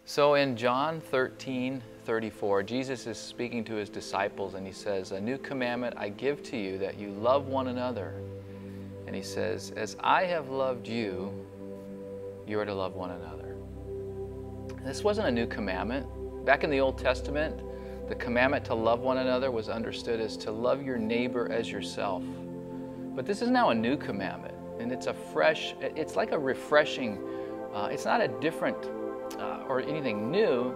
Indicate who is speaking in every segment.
Speaker 1: So in John 13:34, Jesus is speaking to his disciples and he says, "A new commandment I give to you, that you love one another." And he says, "As I have loved you, you are to love one another." This wasn't a new commandment. Back in the Old Testament, the commandment to love one another was understood as to love your neighbor as yourself. But this is now a new commandment, and it's like a refreshing, it's not a different or anything new,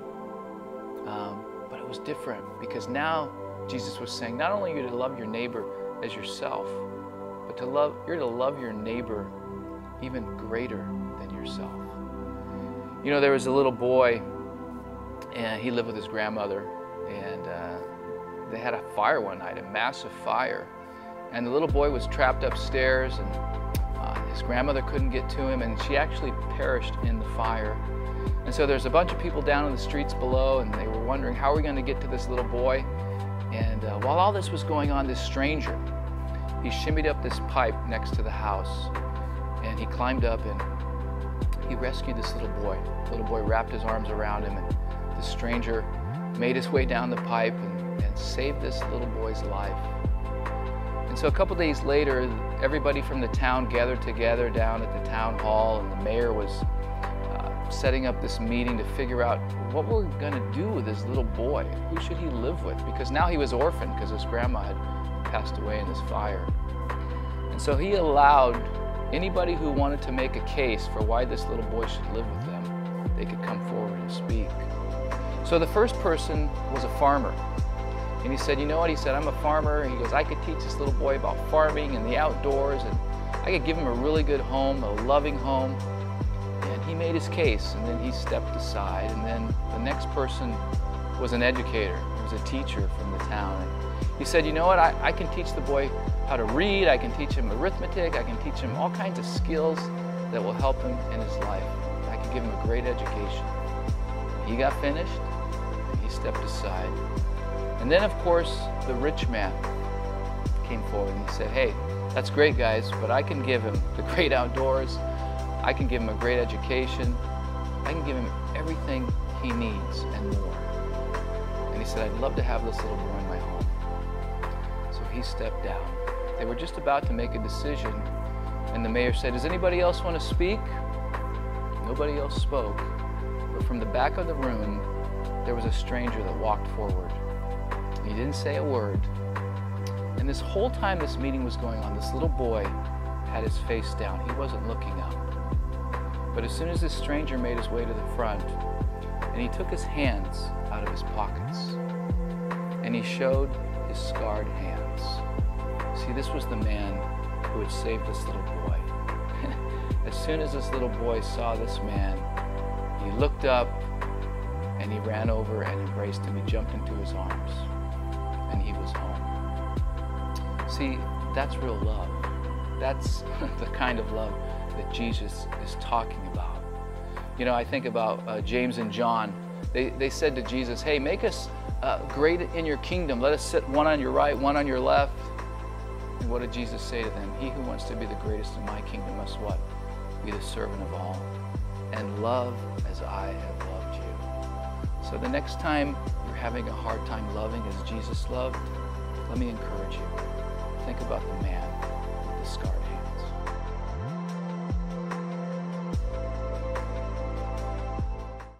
Speaker 1: but it was different because now Jesus was saying not only are you to love your neighbor as yourself, but you're to love your neighbor even greater than yourself. You know, there was a little boy, and he lived with his grandmother, and they had a fire one night, a massive fire, and the little boy was trapped upstairs, and his grandmother couldn't get to him, and she actually perished in the fire. And so there's a bunch of people down in the streets below, and they were wondering, how are we going to get to this little boy? And while all this was going on, this stranger, he shimmied up this pipe next to the house, and he climbed up and he rescued this little boy. The little boy wrapped his arms around him, and the stranger made his way down the pipe and saved this little boy's life. And so a couple days later, everybody from the town gathered together down at the town hall, and the mayor was setting up this meeting to figure out what we're going to do with this little boy. Who should he live with? Because now he was orphaned because his grandma had passed away in this fire. And so he allowed anybody who wanted to make a case for why this little boy should live with them, they could come forward and speak. So the first person was a farmer. And he said, you know what? He said, I'm a farmer. He goes, I could teach this little boy about farming and the outdoors, and I could give him a really good home, a loving home. And he made his case, and then he stepped aside. And then the next person was an educator. He was a teacher from the town. And he said, you know what? I can teach the boy how to read. I can teach him arithmetic. I can teach him all kinds of skills that will help him in his life. I can give him a great education. He got finished, and he stepped aside. And then, of course, the rich man came forward and he said, hey, that's great, guys, but I can give him the great outdoors. I can give him a great education. I can give him everything he needs and more. And he said, I'd love to have this little boy in my home. So he stepped down. They were just about to make a decision, and the mayor said, does anybody else want to speak? Nobody else spoke. But from the back of the room, there was a stranger that walked forward. He didn't say a word. And this whole time this meeting was going on, this little boy had his face down. He wasn't looking up. But as soon as this stranger made his way to the front, and he took his hands out of his pockets, and he showed his scarred hands. See, this was the man who had saved this little boy. As soon as this little boy saw this man, he looked up, and he ran over and embraced him. He jumped into his arms, and he was home. See, that's real love. That's the kind of love that Jesus is talking about. You know, I think about James and John. They said to Jesus, hey, make us great in your kingdom. Let us sit one on your right, one on your left. And what did Jesus say to them? He who wants to be the greatest in my kingdom must what? Be the servant of all. And love as I have loved you. So the next time you're having a hard time loving as Jesus loved, let me encourage you. Think about the man with the scarred